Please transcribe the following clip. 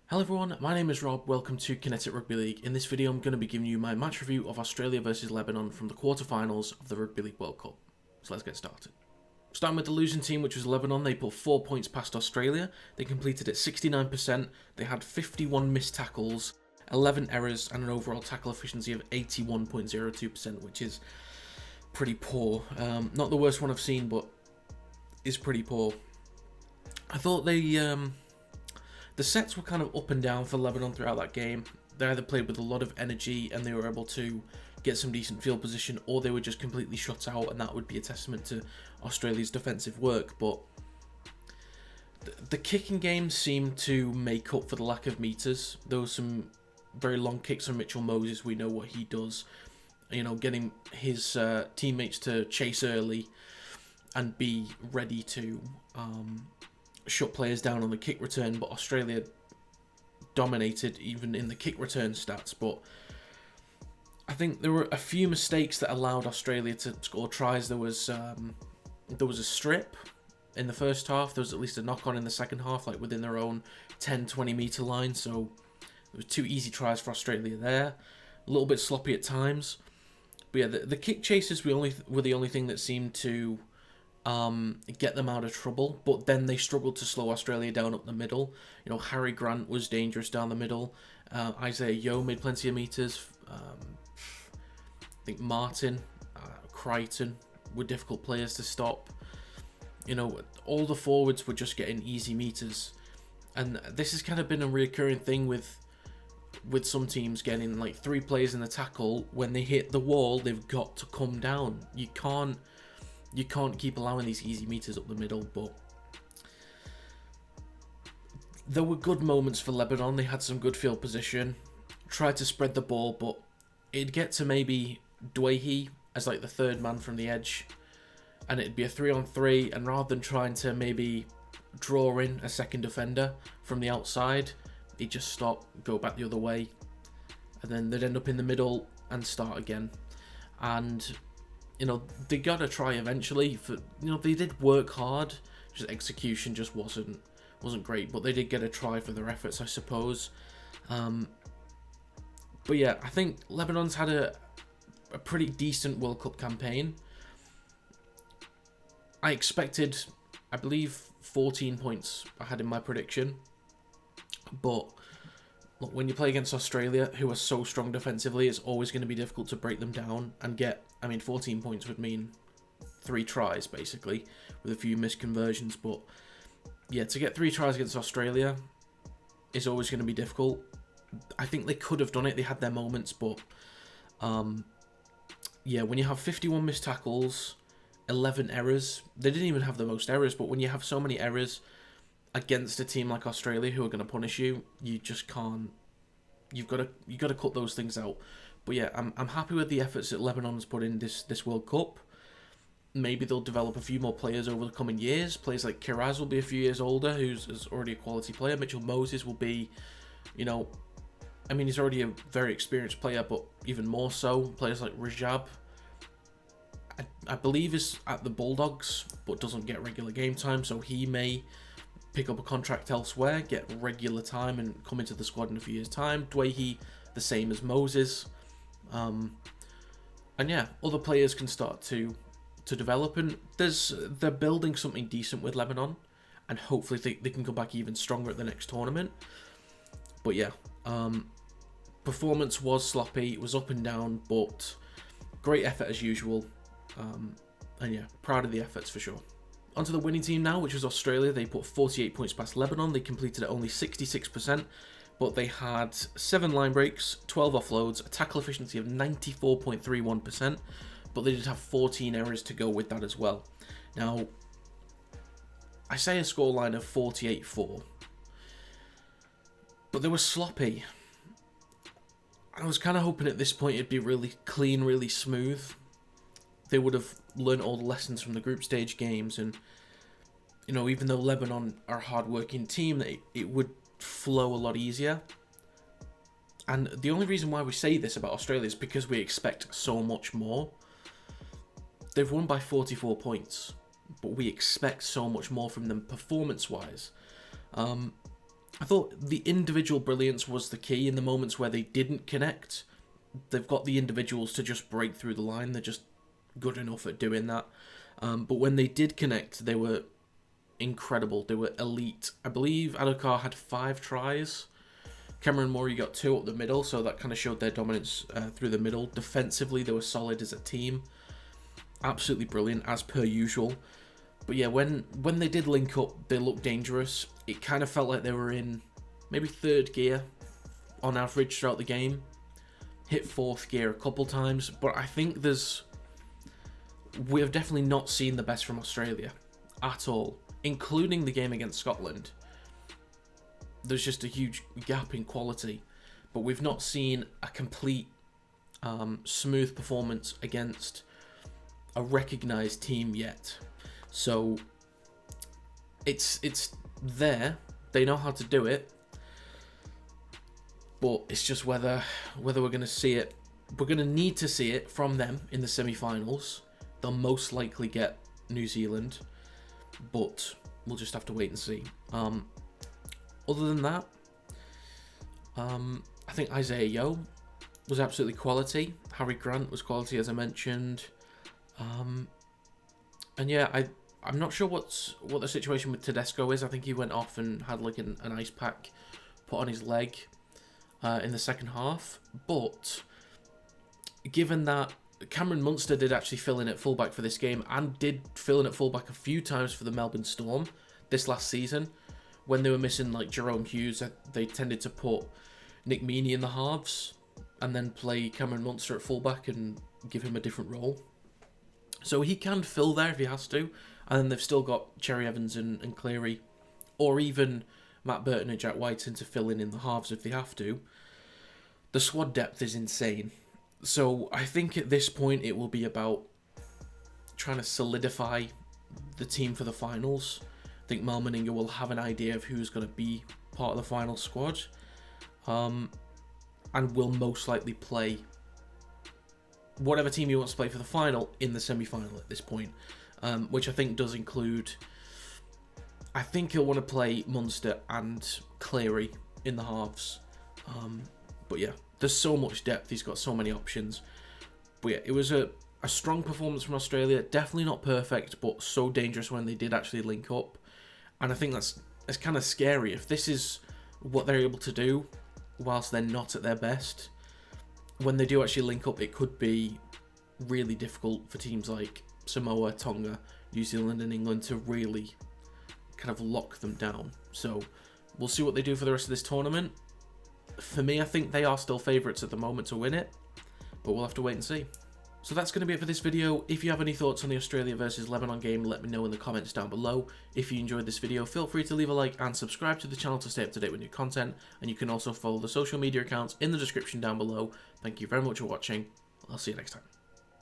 Hello everyone, my name is Rob, welcome to Kinetic Rugby League. In this video I'm going to be giving you my match review of Australia versus Lebanon from the quarterfinals of the Rugby League World Cup. So let's get started. Starting with the losing team, which was Lebanon, they put 4 points past Australia. They completed at 69%, they had 51 missed tackles, 11 errors and an overall tackle efficiency of 81.02%, which is pretty poor. Not the worst one I've seen, but is pretty poor. I thought the sets were kind of up and down for Lebanon throughout that game. They either played with a lot of energy and they were able to get some decent field position, or they were just completely shut out, and that would be a testament to Australia's defensive work. But the kicking game seemed to make up for the lack of meters. There were some very long kicks from Mitchell Moses. We know what he does. You know, getting his teammates to chase early and be ready to shut players down on the kick return, but Australia dominated even in the kick return stats. But I think there were a few mistakes that allowed Australia to score tries. There was a strip in the first half. There was at least a knock on in the second half, like within their own 10-20 meter line. So there was 2 easy tries for Australia there. A little bit sloppy at times, but yeah, the kick chases were the only thing that seemed to get them out of trouble. But then they struggled to slow Australia down up the middle. You know, Harry Grant was dangerous down the middle. Isaiah Yeo made plenty of meters. I think Martin, Crichton were difficult players to stop. You know, all the forwards were just getting easy meters, and this has kind of been a recurring thing with some teams getting like 3 players in the tackle. When they hit the wall, they've got to come down. You can't keep allowing these easy meters up the middle. But there were good moments for Lebanon. They had some good field position, tried to spread the ball, but it'd get to maybe Dwayhe as like the third man from the edge, and it'd be a 3-on-3, and rather than trying to maybe draw in a second defender from the outside, he'd just stop, go back the other way, and then they'd end up in the middle and start again. And you know, they got to try eventually. They did work hard, just execution just wasn't great, but they did get a try for their efforts, I suppose. But yeah, I think Lebanon's had a pretty decent World Cup campaign. I expected, I believe, 14 points I had in my prediction, but look, when you play against Australia, who are so strong defensively, it's always going to be difficult to break them down and get. 14 points would mean 3 tries, basically, with a few missed conversions. But yeah, to get 3 tries against Australia is always going to be difficult. I think they could have done it. They had their moments, but yeah, when you have 51 missed tackles, 11 errors, they didn't even have the most errors, but when you have so many errors against a team like Australia who are going to punish you, you just can't. You've got to cut those things out. But yeah, I'm happy with the efforts that Lebanon's put in this World Cup. Maybe they'll develop a few more players over the coming years. Players like Kiraz will be a few years older, who's already a quality player. Mitchell Moses will be, he's already a very experienced player, but even more so. Players like Rajab, I believe, is at the Bulldogs, but doesn't get regular game time, so he may pick up a contract elsewhere, get regular time, and come into the squad in a few years' time. Dwayhe, the same as Moses. And yeah, other players can start to develop, and they're building something decent with Lebanon, and hopefully they can come back even stronger at the next tournament. But yeah, performance was sloppy, it was up and down, but great effort as usual. And yeah, proud of the efforts for sure. Onto the winning team now, which was Australia. They put 48 points past Lebanon. They completed at only 66%, but they had 7 line breaks, 12 offloads, a tackle efficiency of 94.31%, but they did have 14 errors to go with that as well. Now, I say a scoreline of 48-4, but they were sloppy. I was kind of hoping at this point it'd be really clean, really smooth. They would have learned all the lessons from the group stage games, and even though Lebanon are a hard-working team, it would flow a lot easier. And the only reason why we say this about Australia is because we expect so much more. They've won by 44 points, but we expect so much more from them performance-wise. I thought the individual brilliance was the key in the moments where they didn't connect. They've got the individuals to just break through the line. They're just good enough at doing that. But when they did connect, they were incredible. They were elite. I believe Adokar had 5 tries. Cameron Morey got 2 up the middle, so that kind of showed their dominance through the middle. Defensively, they were solid as a team. Absolutely brilliant, as per usual. But yeah, when they did link up, they looked dangerous. It kind of felt like they were in maybe 3rd gear on average throughout the game. Hit 4th gear a couple times, but I think we have definitely not seen the best from Australia at all, including the game against Scotland. There's just a huge gap in quality, but we've not seen a complete smooth performance against a recognised team yet. So it's there. They know how to do it, but it's just whether we're going to see it. We're going to need to see it from them in the semi-finals. They'll most likely get New Zealand, but we'll just have to wait and see. Other than that, I think Isaiah Yeo was absolutely quality. Harry Grant was quality, as I mentioned. And yeah, I'm not sure what the situation with Tedesco is. I think he went off and had like an ice pack put on his leg in the second half. But given that Cameron Munster did actually fill in at fullback for this game and did fill in at fullback a few times for the Melbourne Storm this last season, when they were missing like Jerome Hughes, they tended to put Nick Meaney in the halves and then play Cameron Munster at fullback and give him a different role. So he can fill there if he has to. And then they've still got Cherry Evans and Cleary, or even Matt Burton and Jack Whiten to fill in the halves if they have to. The squad depth is insane. So I think at this point it will be about trying to solidify the team for the finals. I think Mal Meninga will have an idea of who's going to be part of the final squad, and will most likely play whatever team he wants to play for the final in the semi-final at this point, which I think does include, I think he'll want to play Munster and Cleary in the halves. But yeah, there's so much depth, he's got so many options. But yeah, it was a strong performance from Australia, definitely not perfect, but so dangerous when they did actually link up. And I think that's kind of scary. If this is what they're able to do whilst they're not at their best, when they do actually link up, it could be really difficult for teams like Samoa, Tonga, New Zealand and England to really kind of lock them down. So we'll see what they do for the rest of this tournament. For me, I think they are still favourites at the moment to win it, but we'll have to wait and see. So that's going to be it for this video. If you have any thoughts on the Australia versus Lebanon game, let me know in the comments down below. If you enjoyed this video, feel free to leave a like and subscribe to the channel to stay up to date with new content. And you can also follow the social media accounts in the description down below. Thank you very much for watching. I'll see you next time.